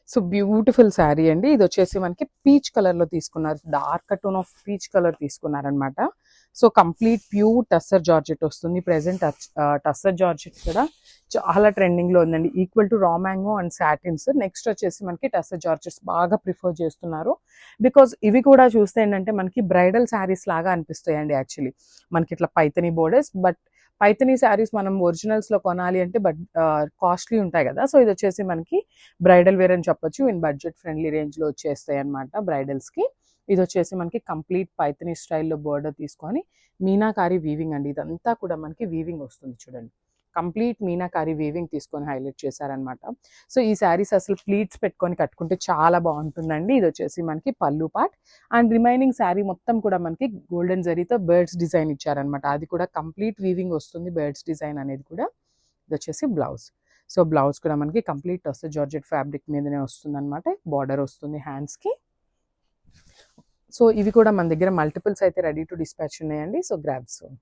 So beautiful sari అండి. ఇది వచ్చేసి మనకి పీచ్ కలర్‌లో తీసుకున్నారు. Dark tone of peach colour తీసుకున్నారనమాట. So complete pure tussar georgette వస్తుంది. ప్రెజెంట్ టస్సర్ జార్జెట్ కూడా చాలా ట్రెండింగ్‌లో ఉందండి. Equal to raw mango and satins. Next వచ్చేసి మనకి టస్సర్ జార్జెట్స్ బాగా ప్రిఫర్ చేస్తున్నారు. బికాజ్ ఇవి కూడా చూస్తే ఏంటంటే మనకి బ్రైడల్ శారీస్ లాగా అనిపిస్తాయండి యాక్చువల్లీ. మనకి ఇట్లా పైథనీ బోర్డర్స్, బట్ పైథనీ శారీస్ మనం ఒరిజినల్స్‌లో కొనాలి అంటే కాస్ట్‌లీ ఉంటాయి కదా! సో ఇది వచ్చేసి మనకి బ్రైడల్ వేర్ అని చెప్పొచ్చు. ఇన్ బడ్జెట్ ఫ్రెండ్లీ రేంజ్‌లో వచ్చేస్తాయి అనమాట బ్రైడల్స్‌కి. ఇది వచ్చేసి మనకి కంప్లీట్ పైథనీ స్టైల్‌లో బోర్డర్ తీసుకొని మీనాకారి వీవింగ్ అండి. ఇదంతా కూడా మనకి వీవింగ్ వస్తుంది చూడండి. కంప్లీట్ మీనాకారి వీవింగ్ తీసుకొని హైలైట్ చేశారనమాట. సో ఈ శారీస్ అసలు ప్లీట్స్ పెట్టుకొని కట్టుకుంటే చాలా బాగుంటుందండి. ఇది వచ్చేసి మనకి పల్లు పార్ట్ అండ్ రిమైనింగ్ శారీ మొత్తం కూడా మనకి గోల్డెన్ జరీతో బర్డ్స్ డిజైన్ ఇచ్చారనమాట. అది కూడా కంప్లీట్ వీవింగ్ వస్తుంది బర్డ్స్ డిజైన్ అనేది కూడా. ఇది వచ్చేసి బ్లౌజ్. సో బ్లౌజ్ కూడా మనకి కంప్లీట్ టస్సర్ జార్జెట్ ఫ్యాబ్రిక్ మీదనే వస్తుందన్నమాట. బార్డర్ వస్తుంది హ్యాండ్స్‌కి. సో ఇవి కూడా మన దగ్గర మల్టిపుల్స్ అయితే రెడీ టు డిస్పాచ్ ఉన్నాయండి. So grab soon.